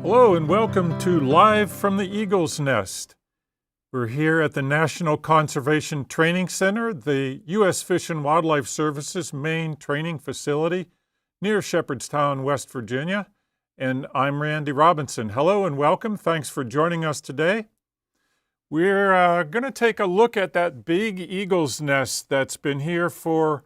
Hello and welcome to Live from the Eagle's Nest. We're here at the National Conservation Training Center, the U.S. Fish and Wildlife Services main training facility near Shepherdstown, West Virginia. And I'm Randy Robinson. Hello and welcome. Thanks for joining us today. We're going to take a look at that big eagle's nest that's been here for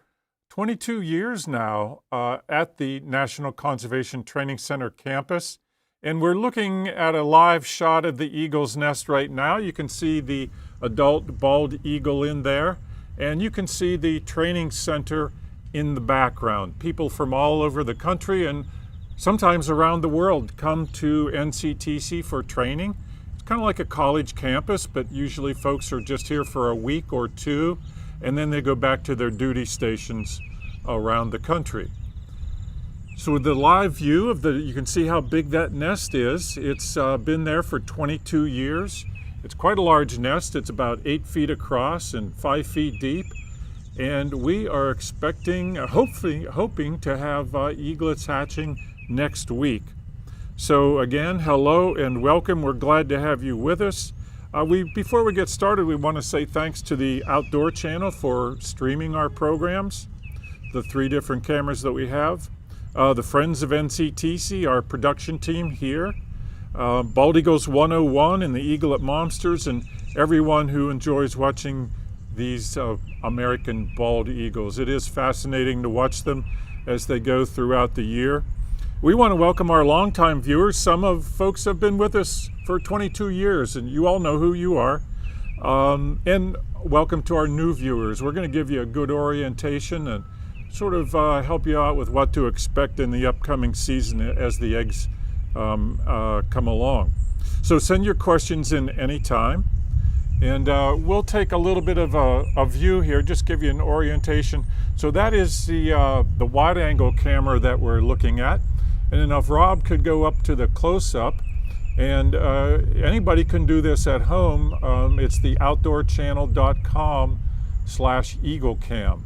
22 years now at the National Conservation Training Center campus. And we're looking at a live shot of the eagle's nest right now. You can see the adult bald eagle in there, and you can see the training center in the background. People from all over the country and sometimes around the world come to NCTC for training. It's kind of like a college campus, but usually folks are just here for a week or two, and then they go back to their duty stations around the country. So with the live view of you can see how big that nest is. It's been there for 22 years. It's quite a large nest. It's about 8 feet across and 5 feet deep. And we are expecting, hoping to have eaglets hatching next week. So again, hello and welcome. We're glad to have you with us. Before we get started, we want to say thanks to the Outdoor Channel for streaming our programs, the 3 different cameras that we have. The Friends of NCTC, our production team here, Bald Eagles 101 and the Eagle at Monsters, and everyone who enjoys watching these American bald eagles. It is fascinating to watch them as they go throughout the year. We want to welcome our longtime viewers. Some of folks have been with us for 22 years, and you all know who you are. And welcome to our new viewers. We're going to give you a good orientation and sort of help you out with what to expect in the upcoming season as the eggs come along. So send your questions in anytime, and we'll take a little bit of a view here, just give you an orientation. So that is the wide angle camera that we're looking at, and then if Rob could go up to the close-up, and anybody can do this at home. It's the outdoorchannel.com/eaglecam.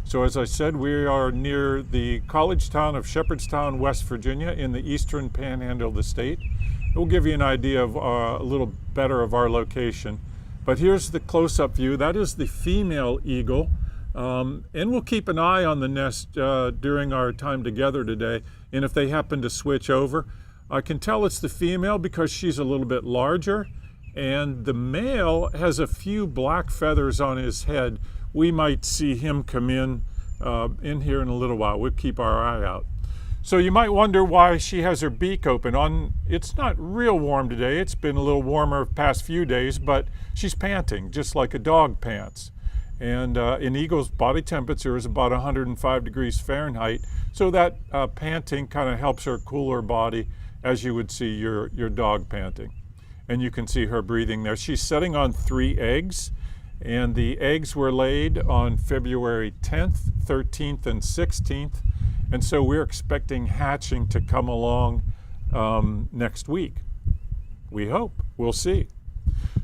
So as I said, we are near the college town of Shepherdstown, West Virginia, in the eastern panhandle of the state. We'll give you an idea of a little better of our location. But here's the close-up view. That is the female eagle. And we'll keep an eye on the nest during our time together today. And if they happen to switch over, I can tell it's the female because she's a little bit larger. And the male has a few black feathers on his head. We might see him come in here in a little while. We'll keep our eye out. So you might wonder why she has her beak open. It's not real warm today. It's been a little warmer the past few days, but she's panting just like a dog pants. And an eagle's body temperature is about 105 degrees Fahrenheit. So that panting kind of helps her cool her body as you would see your dog panting. And you can see her breathing there. She's setting on 3 eggs. And the eggs were laid on February 10th, 13th, and 16th. And so we're expecting hatching to come along next week. We hope. We'll see.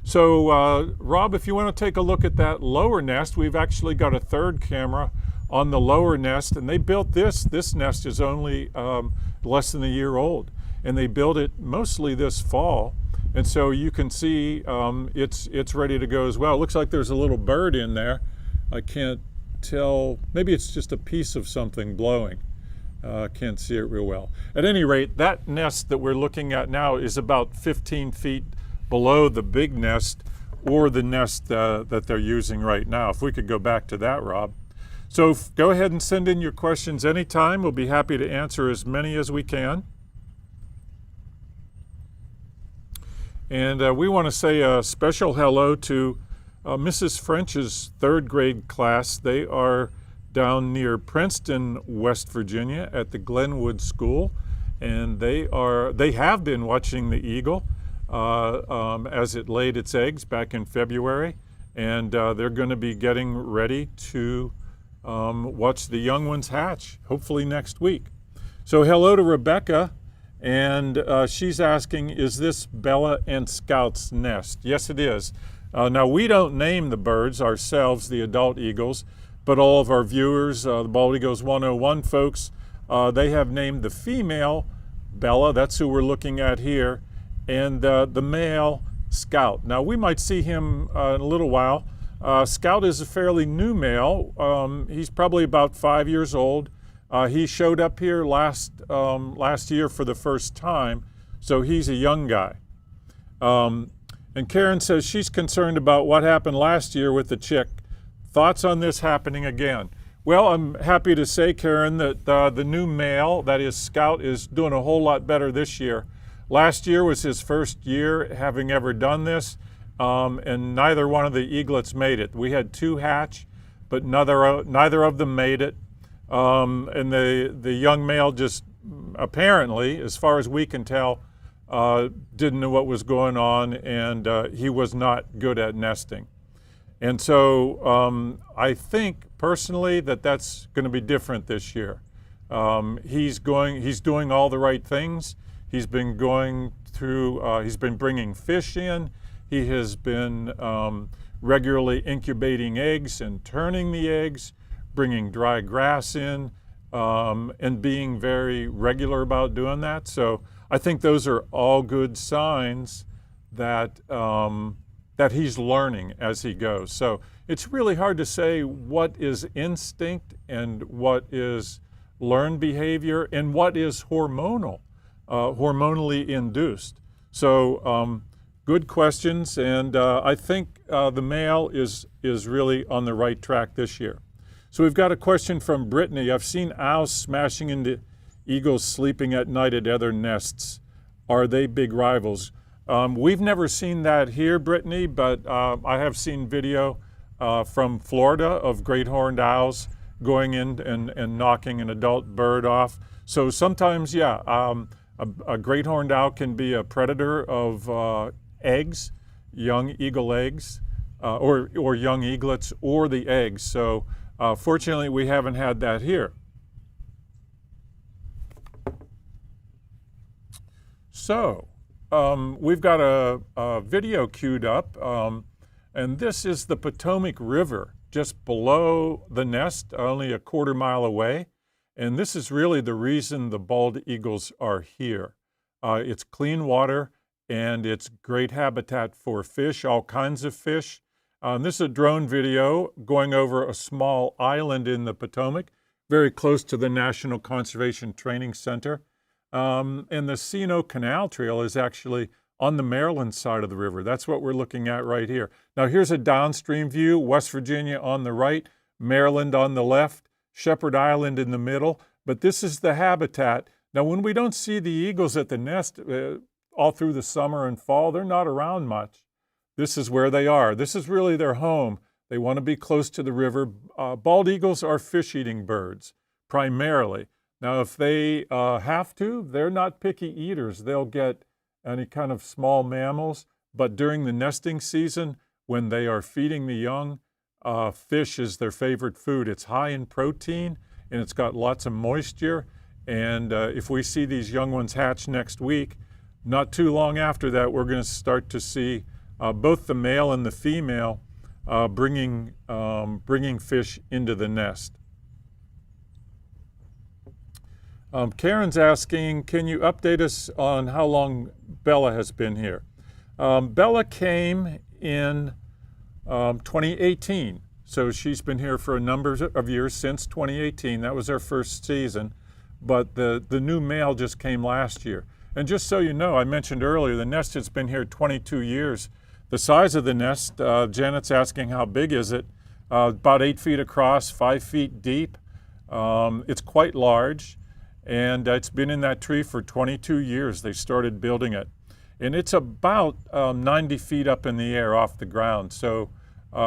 So Rob, if you want to take a look at that lower nest, we've actually got a 3rd camera on the lower nest. And they built this. This nest is only less than a year old. And they built it mostly this fall. And so you can see it's ready to go as well. It looks like there's a little bird in there. I can't tell. Maybe it's just a piece of something blowing. Can't see it real well. At any rate, that nest that we're looking at now is about 15 feet below the big nest or the nest that they're using right now. If we could go back to that, Rob. So go ahead and send in your questions anytime. We'll be happy to answer as many as we can. And we want to say a special hello to Mrs. French's third grade class. They are down near Princeton, West Virginia at the Glenwood School. And they have been watching the eagle as it laid its eggs back in February. And they're going to be getting ready to watch the young ones hatch, hopefully next week. So hello to Rebecca. And she's asking, is this Bella and Scout's nest? Yes, it is. Now, we don't name the birds ourselves, the adult eagles, but all of our viewers, the Bald Eagles 101 folks, they have named the female Bella, that's who we're looking at here, and the male Scout. Now, we might see him in a little while. Scout is a fairly new male. He's probably about 5 years old. He showed up here last year for the first time, so he's a young guy. And Karen says she's concerned about what happened last year with the chick. Thoughts on this happening again? Well, I'm happy to say, Karen, that the new male, that is Scout, is doing a whole lot better this year. Last year was his first year having ever done this, and neither one of the eaglets made it. We had 2 hatch, but neither of them made it. And the young male just apparently, as far as we can tell, didn't know what was going on, and he was not good at nesting. And so I think personally that that's going to be different this year. He's doing all the right things. He's been going through, he's been bringing fish in. He has been regularly incubating eggs and turning the eggs, bringing dry grass in, and being very regular about doing that. So I think those are all good signs that that he's learning as he goes. So it's really hard to say what is instinct and what is learned behavior and what is hormonally induced. So good questions, and I think the male is really on the right track this year. So we've got a question from Brittany. I've seen owls smashing into eagles sleeping at night at other nests. Are they big rivals? We've never seen that here, Brittany, but I have seen video from Florida of great horned owls going in and knocking an adult bird off. So sometimes, yeah, a great horned owl can be a predator of eggs, young eagle eggs, or young eaglets, or the eggs. So fortunately, we haven't had that here. So we've got a video queued up, and this is the Potomac River just below the nest, only a quarter mile away. And this is really the reason the bald eagles are here. It's clean water, and it's great habitat for fish, all kinds of fish. This is a drone video going over a small island in the Potomac, very close to the National Conservation Training Center. And the C&O Canal Trail is actually on the Maryland side of the river. That's what we're looking at right here. Now here's a downstream view, West Virginia on the right, Maryland on the left, Shepherd Island in the middle, but this is the habitat. Now when we don't see the eagles at the nest all through the summer and fall, they're not around much. This is where they are. This is really their home. They want to be close to the river. Bald eagles are fish-eating birds, primarily. Now, if they have to, they're not picky eaters. They'll get any kind of small mammals, but during the nesting season, when they are feeding the young, fish is their favorite food. It's high in protein, and it's got lots of moisture, and if we see these young ones hatch next week, not too long after that, we're going to start to see both the male and the female bringing fish into the nest. Karen's asking, can you update us on how long Bella has been here? Bella came in 2018, so she's been here for a number of years since 2018. That was our first season, but the new male just came last year. And just so you know, I mentioned earlier, the nest has been here 22 years. The size of the nest, Janet's asking how big is it? About 8 feet across, 5 feet deep. It's quite large, and it's been in that tree for 22 years. They started building it. And it's about 90 feet up in the air off the ground. So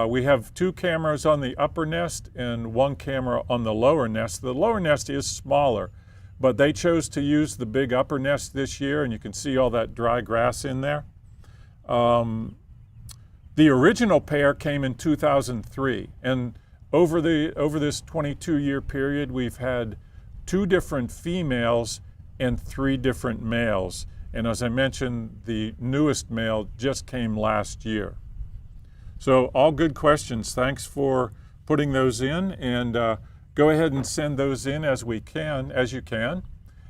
we have 2 cameras on the upper nest and 1 camera on the lower nest. The lower nest is smaller, but they chose to use the big upper nest this year, and you can see all that dry grass in there. The original pair came in 2003, and over this 22-year period, we've had 2 different females and 3 different males. And as I mentioned, the newest male just came last year. So all good questions. Thanks for putting those in, and go ahead and send those in as you can,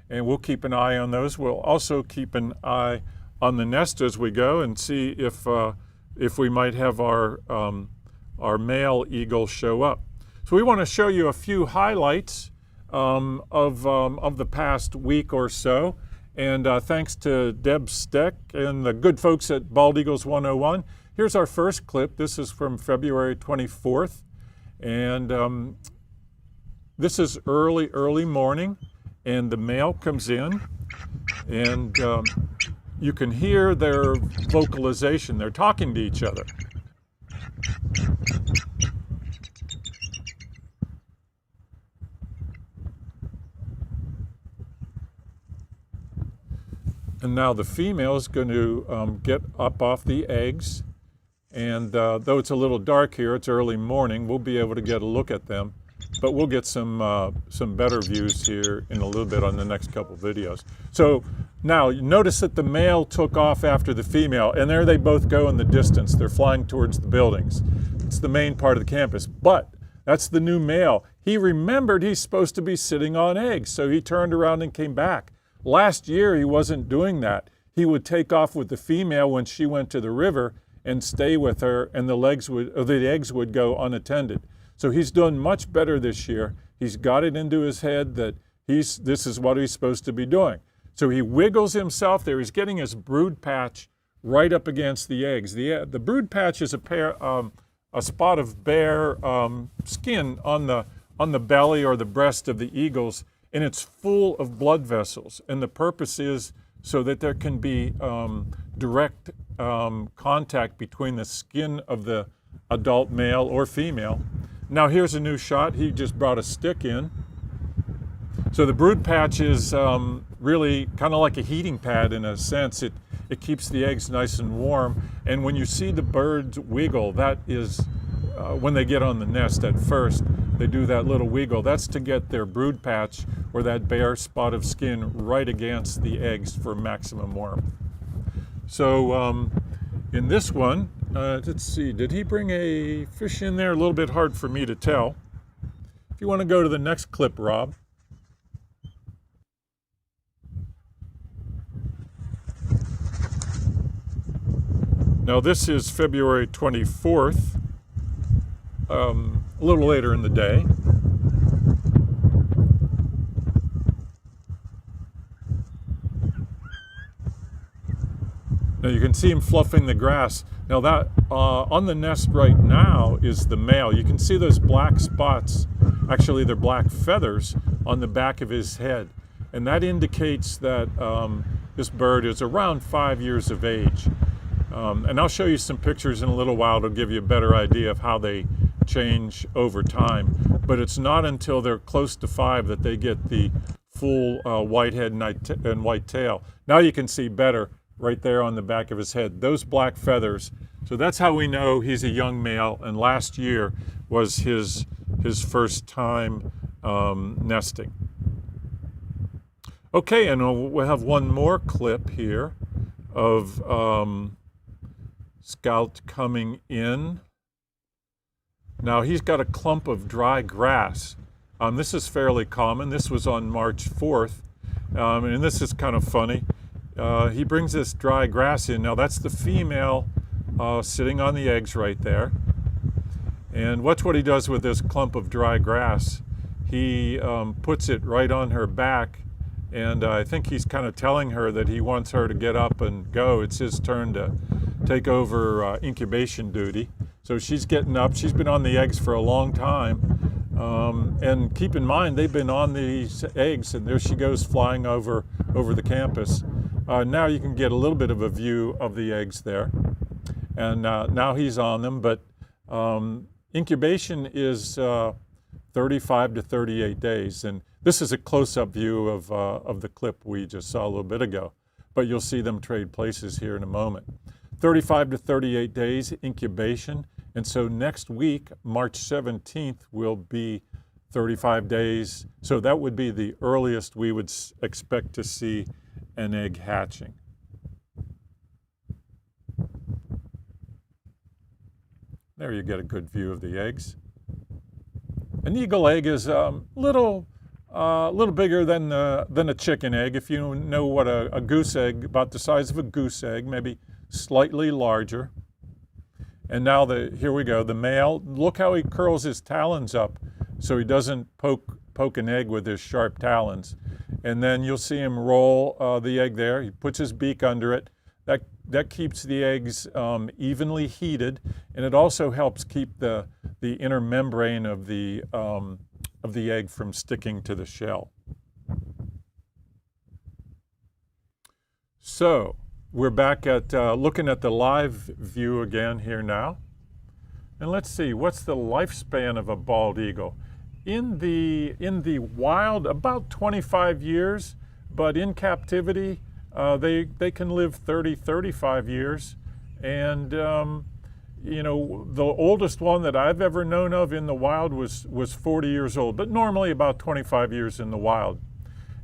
and we'll keep an eye on those. We'll also keep an eye on the nest as we go and see if we might have our male eagle show up. So we want to show you a few highlights of the past week or so. And thanks to Deb Steck and the good folks at Bald Eagles 101. Here's our first clip. This is from February 24th. And this is early morning. And the male comes in. And you can hear their vocalization. They're talking to each other. And now the female is going to get up off the eggs, and though it's a little dark here, it's early morning, we'll be able to get a look at them, but we'll get some better views here in a little bit on the next couple videos. So now notice that the male took off after the female, and there they both go in the distance. They're flying towards the buildings. It's the main part of the campus, but that's the new male. He remembered he's supposed to be sitting on eggs, so he turned around and came back. Last year, he wasn't doing that. He would take off with the female when she went to the river and stay with her, and the eggs would go unattended. So he's done much better this year. He's got it into his head that this is what he's supposed to be doing. So he wiggles himself there. He's getting his brood patch right up against the eggs. The brood patch is a spot of bare skin on the belly or the breast of the eagles, and it's full of blood vessels. And the purpose is so that there can be direct contact between the skin of the adult male or female. Now here's a new shot. He just brought a stick in. So the brood patch is really kind of like a heating pad in a sense. It keeps the eggs nice and warm. And when you see the birds wiggle, that is when they get on the nest at first, they do that little wiggle. That's to get their brood patch or that bare spot of skin right against the eggs for maximum warmth. So in this one, let's see, did he bring a fish in there? A little bit hard for me to tell. If you want to go to the next clip, Rob. Now this is February 24th, a little later in the day. Now you can see him fluffing the grass. Now that on the nest right now is the male. You can see those black spots, actually they're black feathers on the back of his head. And that indicates that this bird is around 5 years of age. And I'll show you some pictures in a little while to give you a better idea of how they change over time. But it's not until they're close to 5 that they get the full white head and white tail. Now you can see better right there on the back of his head, those black feathers. So that's how we know he's a young male, and last year was his first time nesting. Okay, and we'll have one more clip here of Scout coming in. Now he's got a clump of dry grass. This is fairly common. This was on March 4th, and this is kind of funny. He brings this dry grass in. Now that's the female sitting on the eggs right there. And watch what he does with this clump of dry grass. He puts it right on her back, and I think he's kind of telling her that he wants her to get up and go. It's his turn take over incubation duty. So she's getting up. She's been on the eggs for a long time. And keep in mind, they've been on these eggs, and there she goes flying over the campus. Now you can get a little bit of a view of the eggs there. And now he's on them, but incubation is 35 to 38 days. And this is a close-up view of the clip we just saw a little bit ago, but you'll see them trade places here in a moment. 35 to 38 days incubation. And so next week, March 17th, will be 35 days. So that would be the earliest we would expect to see an egg hatching. There you get a good view of the eggs. An eagle egg is a little bigger than a chicken egg. If you know what a goose egg, about the size of a goose egg, maybe slightly larger. And now here we go, the male. Look how he curls his talons up so he doesn't poke an egg with his sharp talons. And then you'll see him roll the egg there. He puts his beak under it. That keeps the eggs evenly heated, and it also helps keep the inner membrane of the egg from sticking to the shell. So we're back at looking at the live view again here now. And let's see, what's the lifespan of a bald eagle? In the wild, about 25 years, but in captivity, they can live 30, 35 years. And, you know, the oldest one that I've ever known of in the wild was 40 years old, but normally about 25 years in the wild.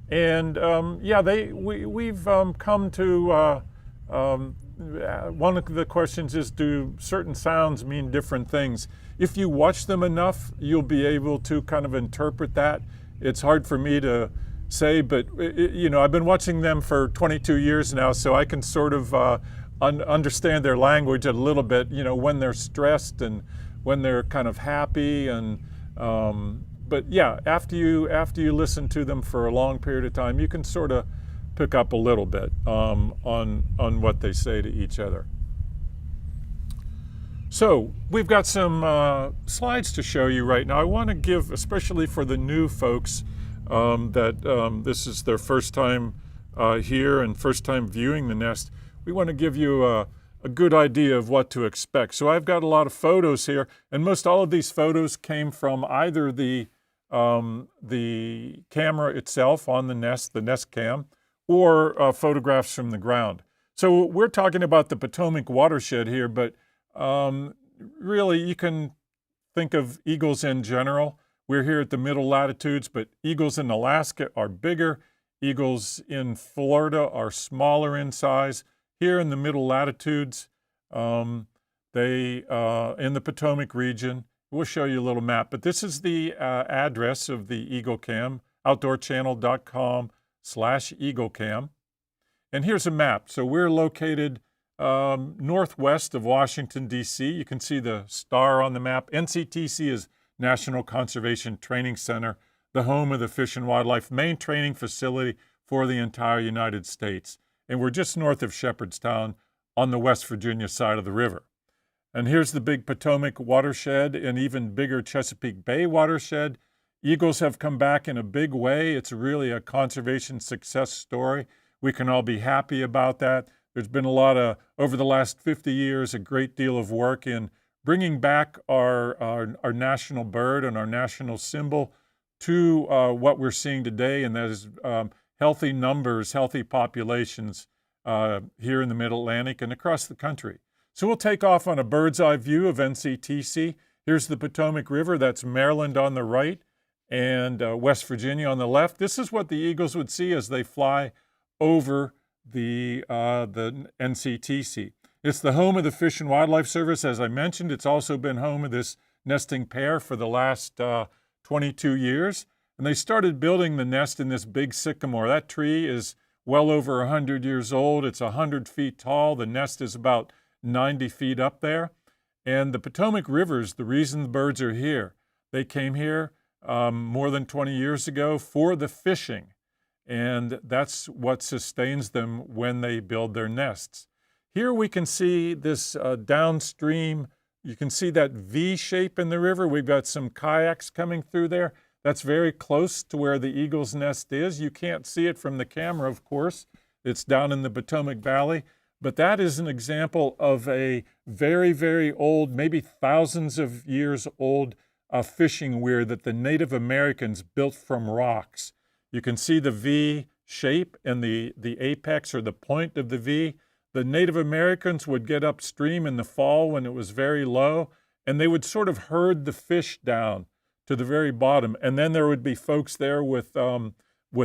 And, yeah, we've come to, one of the questions is, do certain sounds mean different things? If you watch them enough, you'll be able to kind of interpret that. It's hard for me to say, but you know, I've been watching them for 22 years now, so I can sort of understand their language a little bit, you know, when they're stressed and when they're kind of happy. And but yeah, after you listen to them for a long period of time, you can sort of pick up a little bit on what they say to each other. So we've got some slides to show you right now. I want to give, especially for the new folks, that this is their first time here and first time viewing the nest, we want to give you a good idea of what to expect. So I've got a lot of photos here, and most all of these photos came from either the camera itself on the nest cam, or photographs from the ground. So we're talking about the Potomac watershed here, but really you can think of eagles in general. We're here at the middle latitudes, but eagles in Alaska are bigger. Eagles in Florida are smaller in size. Here in the middle latitudes, in the Potomac region, we'll show you a little map, but this is the address of the Eagle Cam, outdoorchannel.com/EagleCam. And here's a map. So we're located northwest of Washington, D.C. You can see the star on the map. NCTC is National Conservation Training Center, the home of the Fish and Wildlife, main training facility for the entire United States. And we're just north of Shepherdstown on the West Virginia side of the river. And here's the big Potomac watershed and even bigger Chesapeake Bay watershed. Eagles have come back in a big way. It's really a conservation success story. We can all be happy about that. There's been a lot of, over the last 50 years, a great deal of work in bringing back our national bird and our national symbol to what we're seeing today, and that is healthy numbers, healthy populations here in the Mid-Atlantic and across the country. So we'll take off on a bird's eye view of NCTC. Here's the Potomac River. That's Maryland on the right and West Virginia on the left. This is what the eagles would see as they fly over the NCTC. It's the home of the Fish and Wildlife Service. As I mentioned, it's also been home of this nesting pair for the last 22 years. And they started building the nest in this big sycamore. That tree is well over 100 years old. It's 100 feet tall. The nest is about 90 feet up there. And the Potomac River's the reason the birds are here. They came here more than 20 years ago for the fishing. And that's what sustains them when they build their nests. Here we can see this downstream. You can see that V shape in the river. We've got some kayaks coming through there. That's very close to where the eagle's nest is. You can't see it from the camera, of course. It's down in the Potomac Valley. But that is an example of a very, very old, maybe thousands of years old fishing weir that the Native Americans built from rocks. You can see the V shape and the apex or the point of the V. The Native Americans would get upstream in the fall when it was very low, and they would sort of herd the fish down to the very bottom. And then there would be folks there with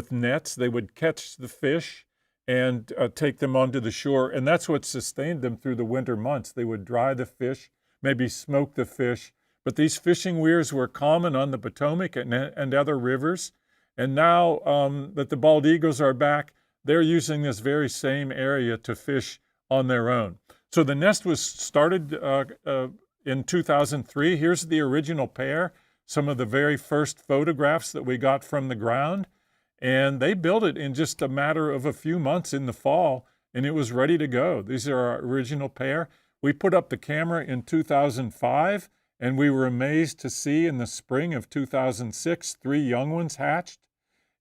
nets. They would catch the fish and take them onto the shore. And that's what sustained them through the winter months. They would dry the fish, maybe smoke the fish. But these fishing weirs were common on the Potomac and other rivers. And now that the bald eagles are back, they're using this very same area to fish on their own. So the nest was started in 2003. Here's the original pair, some of the very first photographs that we got from the ground. And they built it in just a matter of a few months in the fall, and it was ready to go. These are our original pair. We put up the camera in 2005, and we were amazed to see in the spring of 2006, 3 young ones hatched.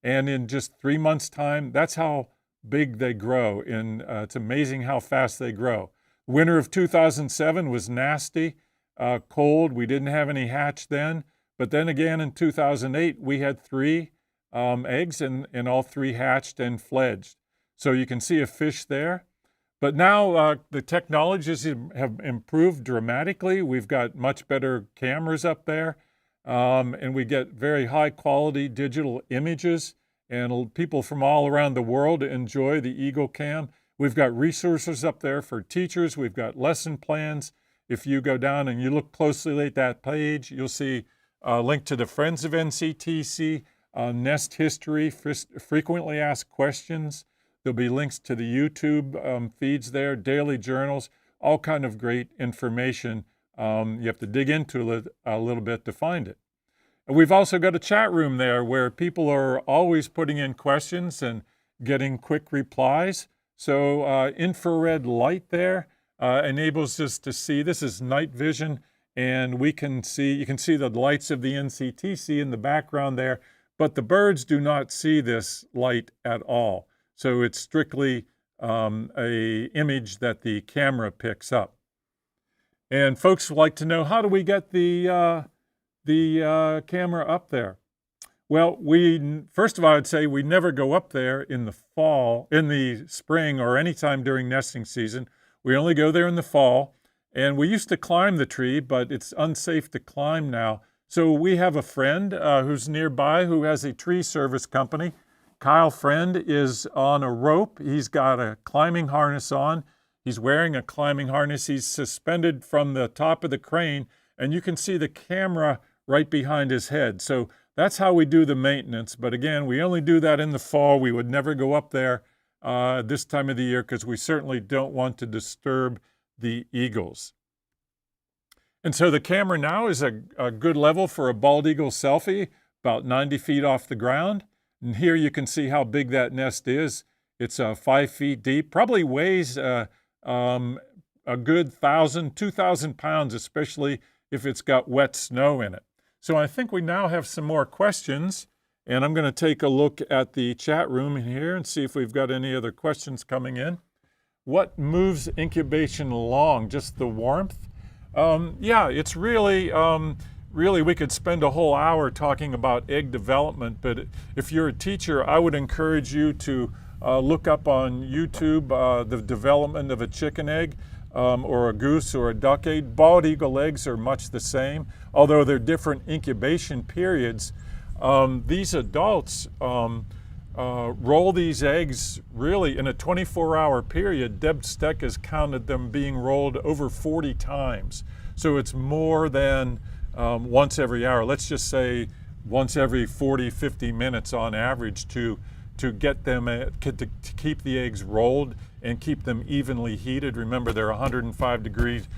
And in just 3 months' time, that's how big they grow. It's amazing how fast they grow. Winter of 2007 was nasty, cold. We didn't have any hatch then. But then again in 2008, we had 3 eggs, and all 3 hatched and fledged. So you can see a fish there. But now the technologies have improved dramatically. We've got much better cameras up there, and we get very high quality digital images, and people from all around the world enjoy the Eagle Cam. We've got resources up there for teachers. We've got lesson plans. If you go down and you look closely at that page, you'll see a link to the Friends of NCTC, nest history, frequently asked questions. There'll be links to the YouTube feeds there, daily journals, all kind of great information. You have to dig into it a little bit to find it. We've also got a chat room there where people are always putting in questions and getting quick replies. So infrared light there enables us to see. This is night vision, and you can see the lights of the NCTC in the background there. But the birds do not see this light at all. So it's strictly an image that the camera picks up. And folks would like to know, how do we get the camera up there? Well, first of all, I'd say we never go up there in the fall, in the spring, or any time during nesting season. We only go there in the fall. And we used to climb the tree, but it's unsafe to climb now. So we have a friend who's nearby who has a tree service company. Kyle Friend is on a rope. He's got a climbing harness on. He's wearing a climbing harness. He's suspended from the top of the crane, and you can see the camera right behind his head. So that's how we do the maintenance. But again, we only do that in the fall. We would never go up there this time of the year because we certainly don't want to disturb the eagles. And so the camera now is a good level for a bald eagle selfie, about 90 feet off the ground. And here you can see how big that nest is. It's 5 feet deep, probably weighs a good 2,000 pounds, especially if it's got wet snow in it. So I think we now have some more questions, and I'm going to take a look at the chat room here and see if we've got any other questions coming in. What moves incubation along? Just the warmth? Yeah, it's really, we could spend a whole hour talking about egg development, but if you're a teacher, I would encourage you to look up on YouTube the development of a chicken egg or a goose or a duck egg. Bald eagle eggs are much the same, although they're different incubation periods. These adults roll these eggs really in a 24-hour period. Deb Steck has counted them being rolled over 40 times. So it's more than once every hour. Let's just say once every 40, 50 minutes on average to get them, to keep the eggs rolled and keep them evenly heated. Remember, they're 105 degrees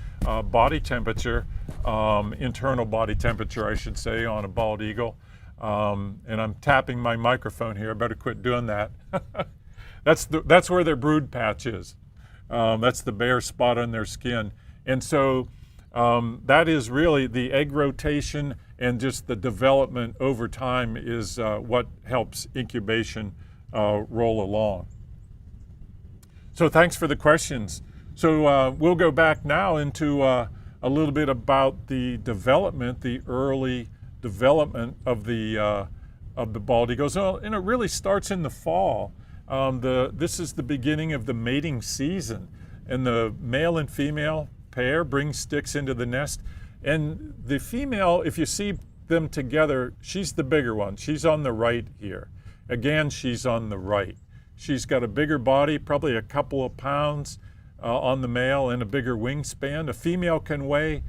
body temperature, internal body temperature, I should say, on a bald eagle. And I'm tapping my microphone here. I better quit doing that. That's where their brood patch is. That's the bare spot on their skin. And so that is really the egg rotation, and just the development over time is what helps incubation roll along. So thanks for the questions. So we'll go back now into a little bit about the development, the early development of the bald eagles. And it really starts in the fall. This is the beginning of the mating season, and the male and female pair bring sticks into the nest. And the female, if you see them together, she's the bigger one. She's on the right here. Again, she's on the right. She's got a bigger body, probably a couple of pounds on the male, and a bigger wingspan. A female can weigh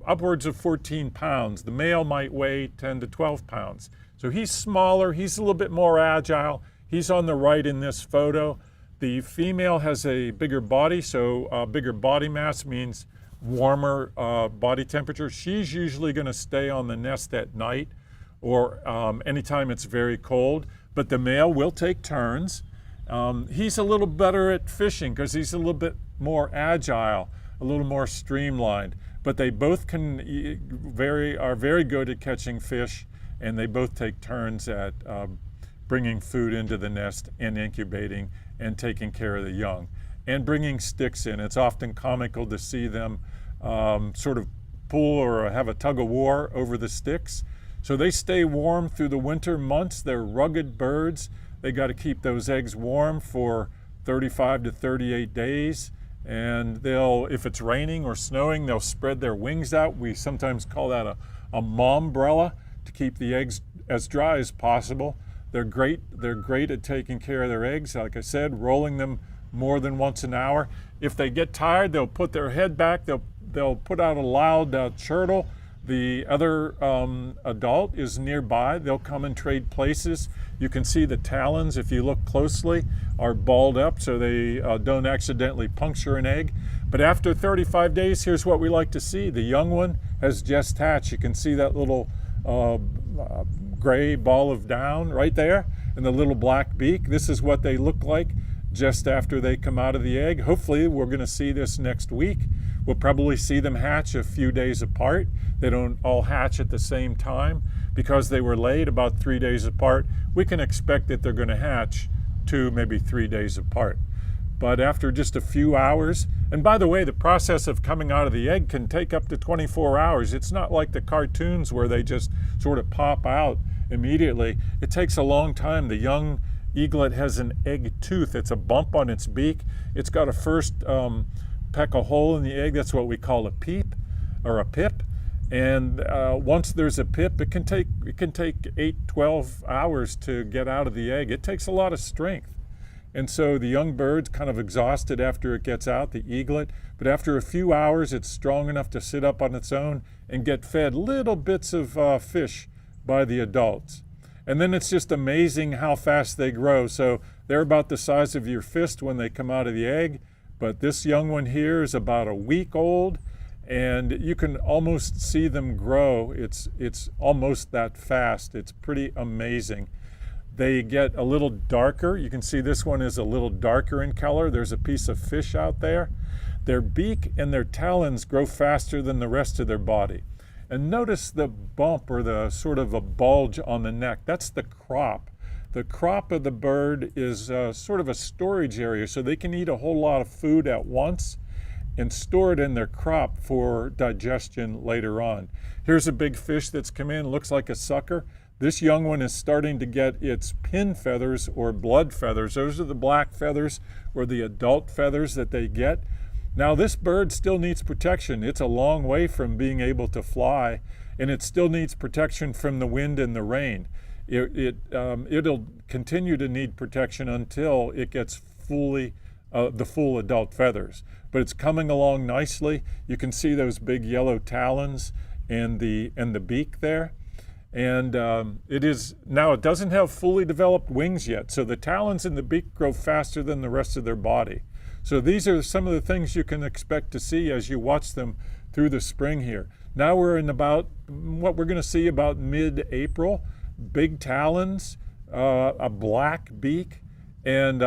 upwards of 14 pounds. The male might weigh 10 to 12 pounds. So he's smaller, he's a little bit more agile. He's on the right in this photo. The female has a bigger body, so bigger body mass means warmer body temperature. She's usually going to stay on the nest at night or anytime it's very cold, but the male will take turns. He's a little better at fishing because he's a little bit more agile, a little more streamlined, but they both are very good at catching fish, and they both take turns at bringing food into the nest and incubating and taking care of the young and bringing sticks in. It's often comical to see them sort of pull or have a tug of war over the sticks. So they stay warm through the winter months. They're rugged birds. They got to keep those eggs warm for 35 to 38 days. And if it's raining or snowing, they'll spread their wings out. We sometimes call that a mombrella, to keep the eggs as dry as possible. They're great at taking care of their eggs. Like I said, rolling them more than once an hour. If they get tired, they'll put their head back. They'll put out a loud chortle. The other adult is nearby. They'll come and trade places. You can see the talons, if you look closely, are balled up so they don't accidentally puncture an egg. But after 35 days, here's what we like to see. The young one has just hatched. You can see that little gray ball of down right there and the little black beak. This is what they look like just after they come out of the egg. Hopefully we're going to see this next week. We'll probably see them hatch a few days apart. They don't all hatch at the same time. Because they were laid about 3 days apart, we can expect that they're going to hatch 2, maybe 3 days apart. But after just a few hours, and by the way, the process of coming out of the egg can take up to 24 hours. It's not like the cartoons where they just sort of pop out immediately. It takes a long time. The young eaglet has an egg tooth. It's a bump on its beak. It's got to first peck a hole in the egg. That's what we call a peep or a pip. And once there's a pip, it can take 8, 12 hours to get out of the egg. It takes a lot of strength. And so the young bird's kind of exhausted after it gets out, the eaglet, but after a few hours, it's strong enough to sit up on its own and get fed little bits of fish by the adults. And then it's just amazing how fast they grow. So they're about the size of your fist when they come out of the egg, but this young one here is about a week old, and you can almost see them grow. It's almost that fast. It's pretty amazing. They get a little darker. You can see this one is a little darker in color. There's a piece of fish out there. Their beak and their talons grow faster than the rest of their body. And notice the bump or the sort of a bulge on the neck. That's the crop. The crop of the bird is sort of a storage area, so they can eat a whole lot of food at once and store it in their crop for digestion later on. Here's a big fish that's come in, looks like a sucker. This young one is starting to get its pin feathers or blood feathers. Those are the black feathers or the adult feathers that they get. Now this bird still needs protection. It's a long way from being able to fly, and it still needs protection from the wind and the rain. It'll continue to need protection until it gets the full adult feathers. But it's coming along nicely. You can see those big yellow talons and the beak there. And it doesn't have fully developed wings yet, so the talons and the beak grow faster than the rest of their body. So these are some of the things you can expect to see as you watch them through the spring here. Now we're in about what we're going to see about mid-April. Big talons, a black beak, and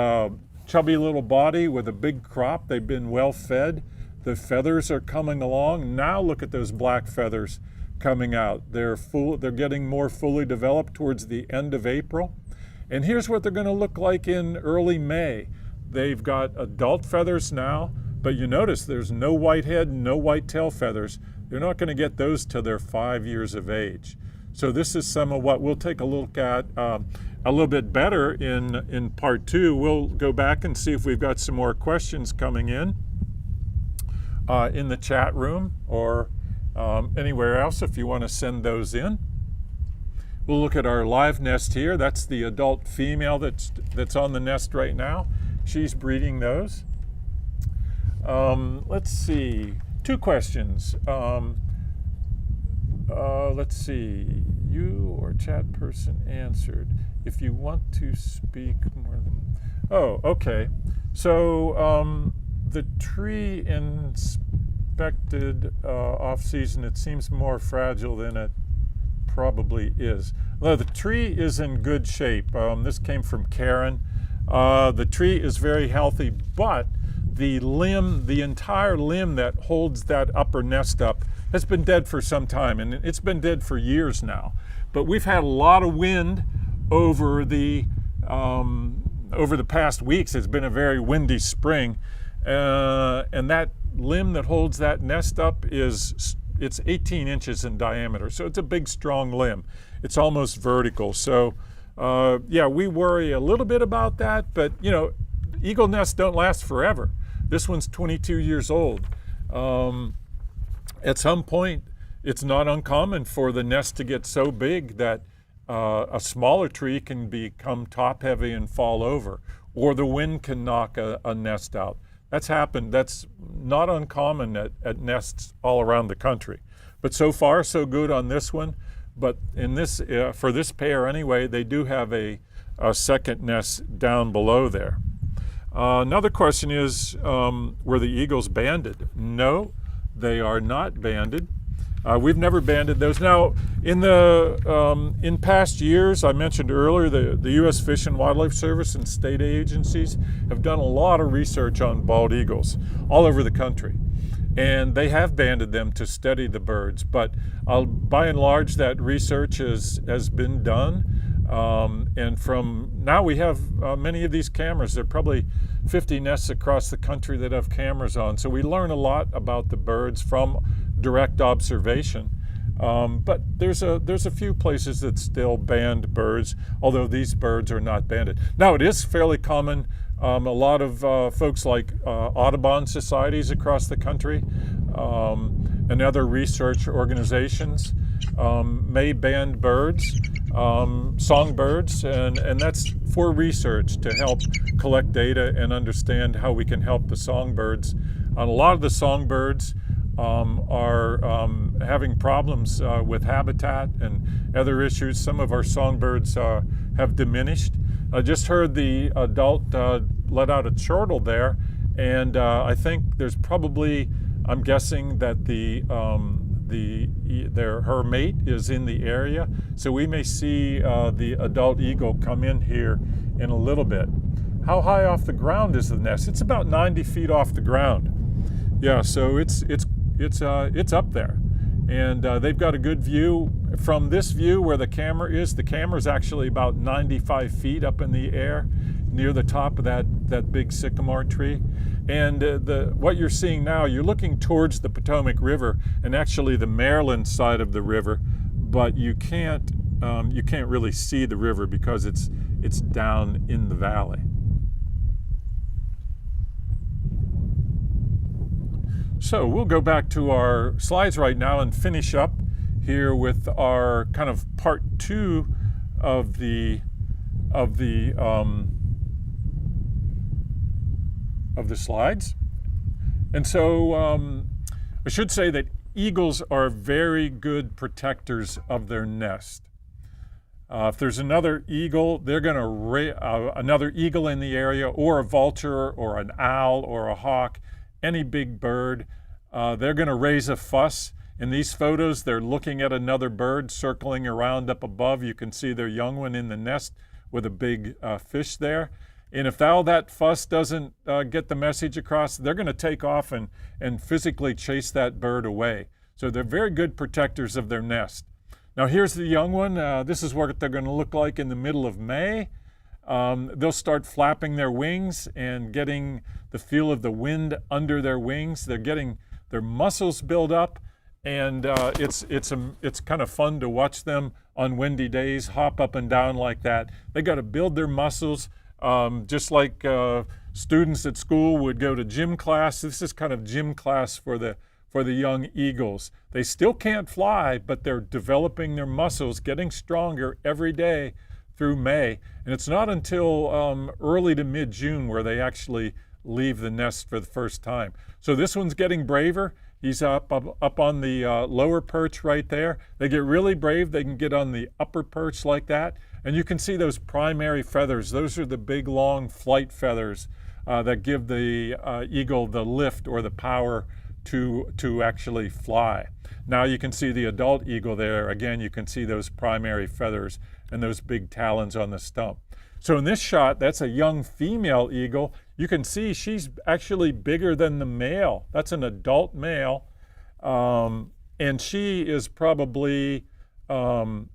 chubby little body with a big crop. They've been well fed. The feathers are coming along. Now look at those black feathers coming out. They're getting more fully developed towards the end of April. And here's what they're going to look like in early May. They've got adult feathers now, but you notice there's no white head, no white tail feathers. They're not going to get those till they're 5 years of age. So this is some of what we'll take a look at a little bit better in part 2. We'll go back and see if we've got some more questions coming in the chat room or anywhere else if you want to send those in. We'll look at our live nest here. That's the adult female that's on the nest right now. She's breeding those. Let's see, 2 questions. Let's see, you or chat person answered. If you want to speak more than... Oh, okay. So the tree inspected off-season, it seems more fragile than it probably is. Well, the tree is in good shape. This came from Karen. The tree is very healthy, but the entire limb that holds that upper nest up has been dead for some time, and it's been dead for years now. But we've had a lot of wind over the past weeks. It's been a very windy spring, and that limb that holds that nest up it's 18 inches in diameter, so it's a big, strong limb. It's almost vertical. So, yeah, we worry a little bit about that, but you know, eagle nests don't last forever. This one's 22 years old. At some point, it's not uncommon for the nest to get so big that a smaller tree can become top-heavy and fall over, or the wind can knock a nest out. That's happened. That's not uncommon at nests all around the country. But so far, so good on this one. But in this, for this pair anyway, they do have a second nest down below there. Another question is, were the eagles banded? No, they are not banded. We've never banded those. Now, in past years, I mentioned earlier, the U.S. Fish and Wildlife Service and state agencies have done a lot of research on bald eagles all over the country. And they have banded them to study the birds. But by and large, that research has been done. And from now we have many of these cameras. There are probably 50 nests across the country that have cameras on. So we learn a lot about the birds from direct observation. But there's a few places that still band birds, although these birds are not banded. Now, it is fairly common. A lot of folks like Audubon societies across the country and other research organizations may band birds, songbirds, and that's for research to help collect data and understand how we can help the songbirds. And a lot of the songbirds are having problems with habitat and other issues. Some of our songbirds have diminished. I just heard the adult let out a chortle there, and I think there's probably, I'm guessing that her mate is in the area, so we may see the adult eagle come in here in a little bit. How high off the ground is the nest? It's about 90 feet off the ground. Yeah, so it's up there, and they've got a good view. From this view where the camera is actually about 95 feet up in the air near the top of that big sycamore tree. And what you're seeing now, you're looking towards the Potomac River and actually the Maryland side of the river, but you can't really see the river because it's down in the valley. So we'll go back to our slides right now and finish up here with our kind of part 2 of the slides. And so I should say that eagles are very good protectors of their nest. If there's another eagle, they're going to another eagle in the area, or a vulture, or an owl, or a hawk, any big bird, they're going to raise a fuss. In these photos, they're looking at another bird circling around up above. You can see their young one in the nest with a big fish there. And if all that fuss doesn't get the message across, they're going to take off and physically chase that bird away. So they're very good protectors of their nest. Now here's the young one. This is what they're going to look like in the middle of May. They'll start flapping their wings and getting the feel of the wind under their wings. They're getting their muscles build up, and it's kind of fun to watch them on windy days hop up and down like that. They got to build their muscles, just like students at school would go to gym class. This is kind of gym class for the young eagles. They still can't fly, but they're developing their muscles, getting stronger every day through May. And it's not until early to mid-June where they actually leave the nest for the first time. So this one's getting braver. He's up on the lower perch right there. They get really brave. They can get on the upper perch like that. And you can see those primary feathers. Those are the big, long flight feathers that give the eagle the lift or the power to actually fly. Now you can see the adult eagle there. Again, you can see those primary feathers and those big talons on the stump. So in this shot, that's a young female eagle. You can see she's actually bigger than the male. That's an adult male. And she is probably,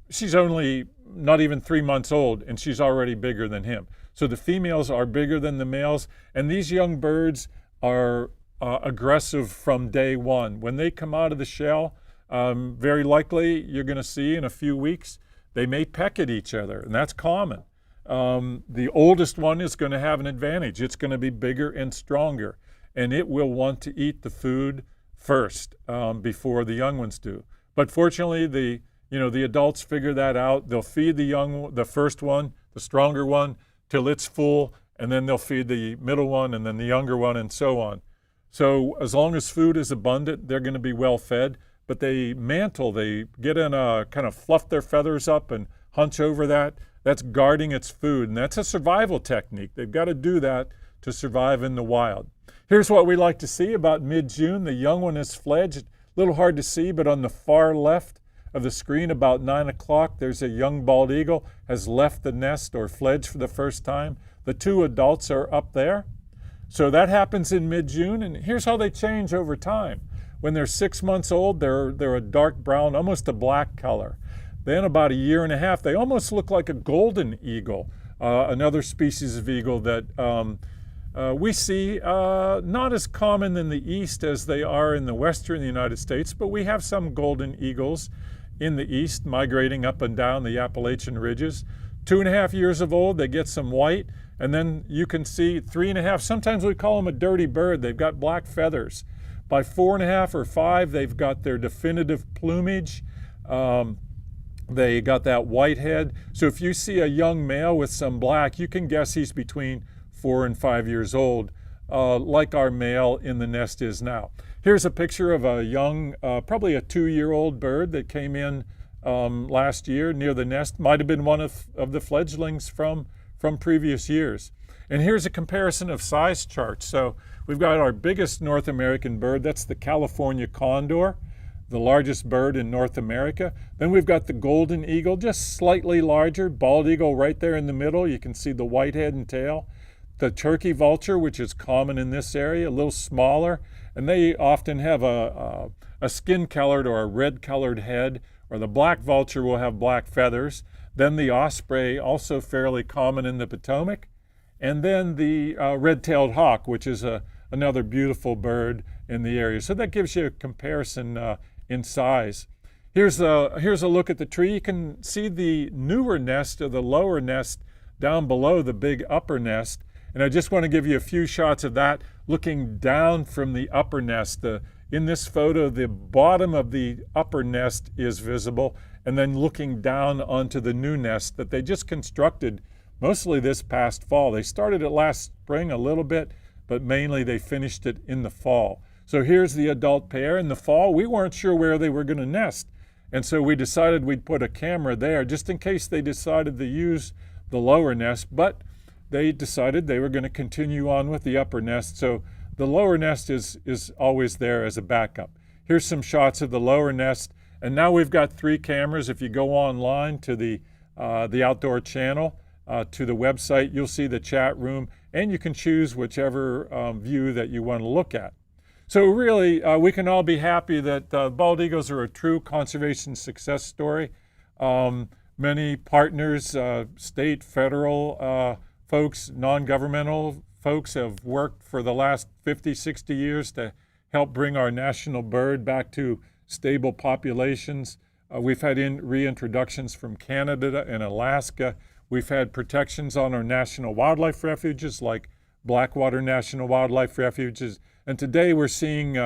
she's only not even 3 months old, and she's already bigger than him. So the females are bigger than the males, and these young birds are aggressive from day one. When they come out of the shell, very likely you're going to see in a few weeks, they may peck at each other, and that's common. The oldest one is going to have an advantage. It's going to be bigger and stronger, and it will want to eat the food first before the young ones do. But fortunately, the adults figure that out. They'll feed the first one, the stronger one, till it's full, and then they'll feed the middle one, and then the younger one, and so on. So as long as food is abundant, they're going to be well fed. But they mantle, they get in a kind of fluff their feathers up and hunch over that. That's guarding its food, and that's a survival technique. They've got to do that to survive in the wild. Here's what we like to see about mid-June. The young one is fledged. A little hard to see, but on the far left of the screen about 9 o'clock, there's a young bald eagle has left the nest or fledged for the first time. The two adults are up there. So that happens in mid-June, and here's how they change over time. When they're 6 months old, they're a dark brown, almost a black color. Then about a year and a half, they almost look like a golden eagle, another species of eagle that we see not as common in the east as they are in the western United States, but we have some golden eagles in the east migrating up and down the Appalachian ridges. 2.5 years of old, they get some white, and then you can see 3.5, sometimes we call them a dirty bird. They've got black feathers. By 4.5 or 5, they've got their definitive plumage. They got that white head. So if you see a young male with some black, you can guess he's between 4 and 5 years old, like our male in the nest is now. Here's a picture of a young, probably a 2-year-old bird that came in last year near the nest. Might have been one of the fledglings from previous years. And here's a comparison of size charts. So we've got our biggest North American bird. That's the California condor, the largest bird in North America. Then we've got the golden eagle, just slightly larger. Bald eagle right there in the middle. You can see the white head and tail. The turkey vulture, which is common in this area, a little smaller. And they often have a skin-colored or a red-colored head, or the black vulture will have black feathers. Then the osprey, also fairly common in the Potomac. And then the red-tailed hawk, which is another beautiful bird in the area. So that gives you a comparison in size. Here's a look at the tree. You can see the newer nest or the lower nest down below the big upper nest. And I just want to give you a few shots of that looking down from the upper nest. In this photo, the bottom of the upper nest is visible, and then looking down onto the new nest that they just constructed mostly this past fall. They started it last spring a little bit, but mainly they finished it in the fall. So here's the adult pair. In the fall, we weren't sure where they were going to nest, and so we decided we'd put a camera there just in case they decided to use the lower nest, but they decided they were going to continue on with the upper nest, so the lower nest is always there as a backup. Here's some shots of the lower nest, and now we've got 3 cameras. If you go online to the Outdoor Channel, to the website. You'll see the chat room, and you can choose whichever view that you want to look at. So really, we can all be happy that bald eagles are a true conservation success story. Many partners, state, federal folks, non-governmental folks have worked for the last 50, 60 years to help bring our national bird back to stable populations. We've had reintroductions from Canada and Alaska. We've had protections on our National Wildlife Refuges like Blackwater National Wildlife Refuges. And today we're seeing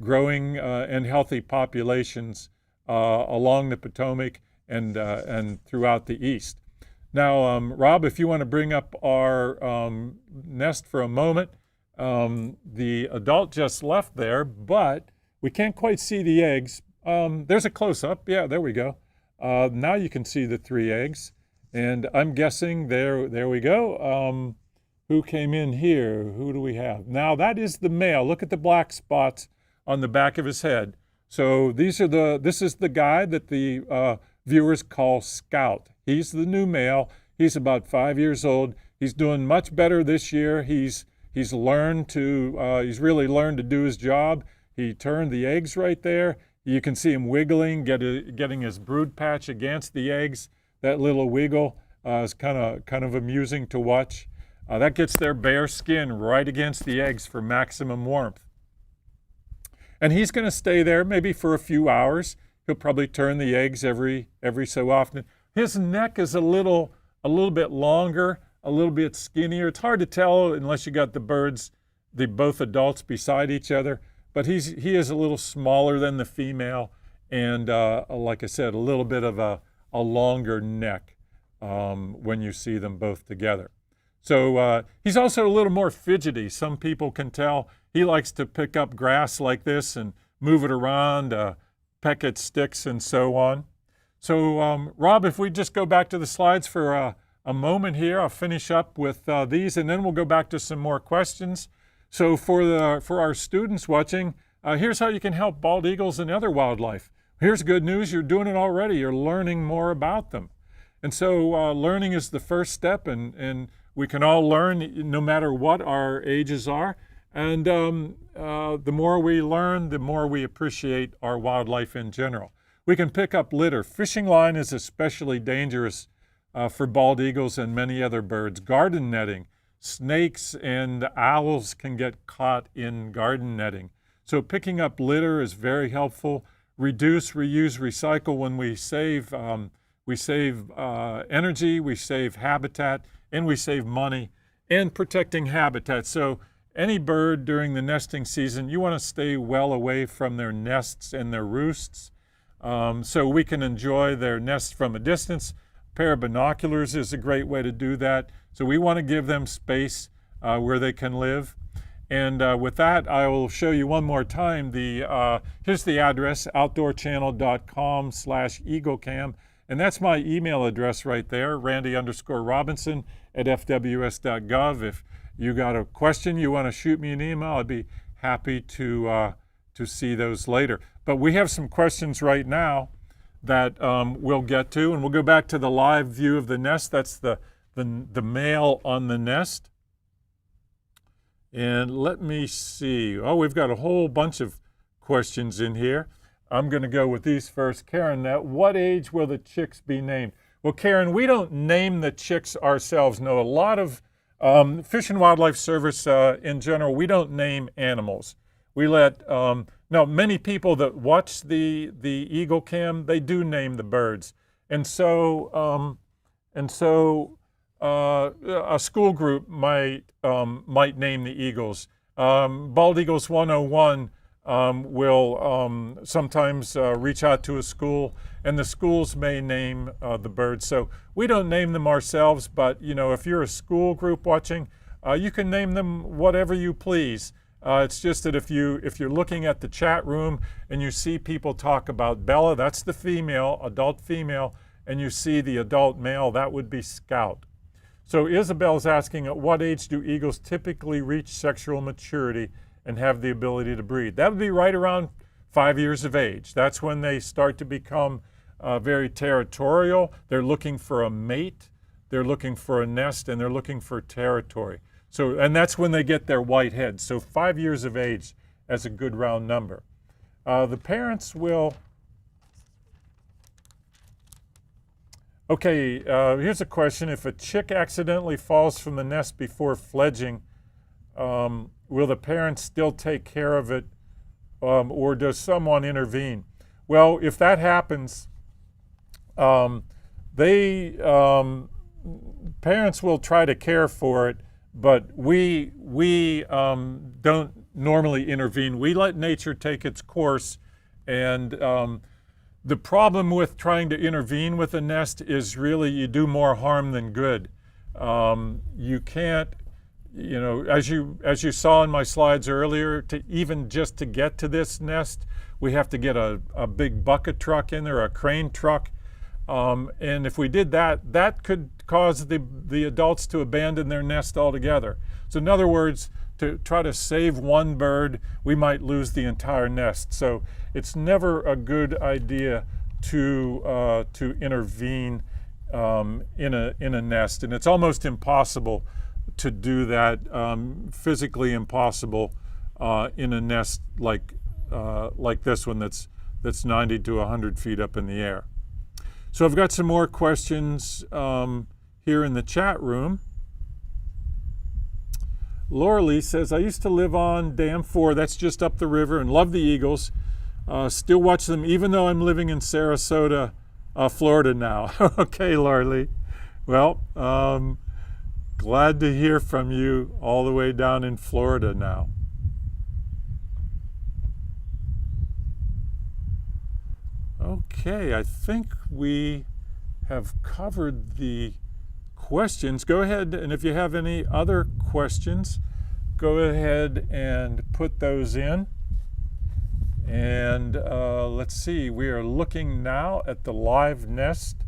growing and healthy populations along the Potomac and throughout the East. Now, Rob, if you want to bring up our nest for a moment, the adult just left there, but we can't quite see the eggs. There's a close-up. Yeah, there we go. Now you can see the 3 eggs. And I'm guessing, there we go. Who came in here? Who do we have? Now, that is the male. Look at the black spots on the back of his head. So this is the guy that the viewers call Scout. He's the new male. He's about 5 years old. He's doing much better this year. He's really learned to do his job. He turned the eggs right there. You can see him wiggling, getting his brood patch against the eggs. That little wiggle is kind of amusing to watch. That gets their bare skin right against the eggs for maximum warmth. And he's going to stay there maybe for a few hours. He'll probably turn the eggs every so often. His neck is a little bit longer, a little bit skinnier. It's hard to tell unless you got both adults beside each other. But he is a little smaller than the female, and like I said, a little bit of a longer neck when you see them both together. So he's also a little more fidgety. Some people can tell he likes to pick up grass like this and move it around, peck at sticks and so on. So Rob, if we just go back to the slides for a moment here, I'll finish up with these, and then we'll go back to some more questions. So for our students watching, here's how you can help bald eagles and other wildlife. Here's good news, you're doing it already. You're learning more about them. And so learning is the first step, and we can all learn no matter what our ages are. And the more we learn, the more we appreciate our wildlife in general. We can pick up litter. Fishing line is especially dangerous for bald eagles and many other birds. Garden netting. Snakes and owls can get caught in garden netting. So picking up litter is very helpful. Reduce, reuse, recycle. When we save energy, we save habitat, and we save money, and protecting habitat. So any bird during the nesting season, you want to stay well away from their nests and their roosts so we can enjoy their nests from a distance. A pair of binoculars is a great way to do that. So we want to give them space where they can live. And with that, I will show you one more time. Here's the address, outdoorchannel.com/eaglecam. And that's my email address right there, randy_robinson@fws.gov. If you got a question, you want to shoot me an email, I'd be happy to see those later. But we have some questions right now that we'll get to, and we'll go back to the live view of the nest. That's the male on the nest. And let me see. Oh, we've got a whole bunch of questions in here. I'm going to go with these first. Karen, at what age will the chicks be named? Well, Karen, we don't name the chicks ourselves. No, a lot of Fish and Wildlife Service in general, we don't name animals. We let, now many people that watch the Eagle Cam, they do name the birds. And so a school group might name the eagles. Bald Eagles 101 will sometimes reach out to a school, and the schools may name the birds. So we don't name them ourselves, but if you're a school group watching, you can name them whatever you please. It's just that if you're looking at the chat room and you see people talk about Bella, that's the female, adult female, and you see the adult male, that would be Scout. So Isabel's asking, at what age do eagles typically reach sexual maturity and have the ability to breed? That would be right around 5 years of age. That's when they start to become very territorial. They're looking for a mate. they're looking for a nest and they're looking for territory. So, and that's when they get their white heads. So 5 years of age as a good round number. The parents will, okay, here's a question. If a chick accidentally falls from the nest before fledging, will the parents still take care of it, or does someone intervene? Well, if that happens, parents will try to care for it, but we don't normally intervene. We let nature take its course, and the problem with trying to intervene with a nest is really you do more harm than good. You can't, you know, as you saw in my slides earlier, even just to get to this nest, we have to get a big bucket truck in there, a crane truck. And if we did that, that could cause the adults to abandon their nest altogether. So in other words, to try to save one bird, we might lose the entire nest. So it's never a good idea to intervene in a nest, and it's almost impossible to do that, physically impossible in a nest like this one that's 90 to 100 feet up in the air. So I've got some more questions here in the chat room. Laura Lee says, I used to live on Dam 4, that's just up the river, and love the eagles. Still watch them even though I'm living in Sarasota, Florida now. Okay, Laura Lee. Well, glad to hear from you all the way down in Florida now. Okay, I think we have covered the questions. Go ahead, and if you have any other questions, go ahead and put those in. And let's see, we are looking now at the live nest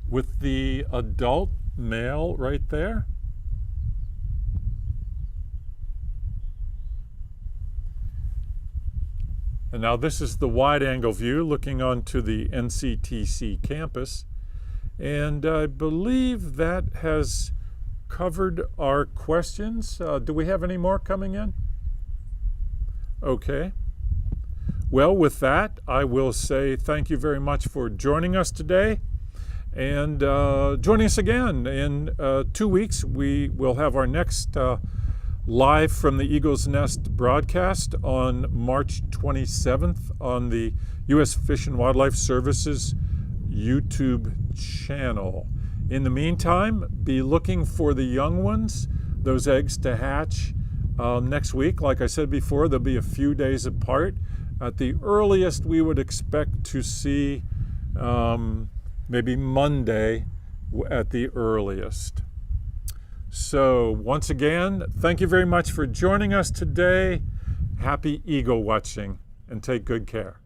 with the adult male right there. And now this is the wide-angle view looking onto the NCTC campus. And I believe that has covered our questions. Do we have any more coming in? Okay. Well, with that, I will say thank you very much for joining us today. And joining us again in 2 weeks. We will have our next Live from the Eagle's Nest broadcast on March 27th on the U.S. Fish and Wildlife Services YouTube channel. In the meantime, be looking for the young ones, those eggs to hatch next week. Like I said before, they'll be a few days apart. At the earliest, we would expect to see maybe Monday at the earliest. So once again, thank you very much for joining us today. Happy eagle watching, and take good care.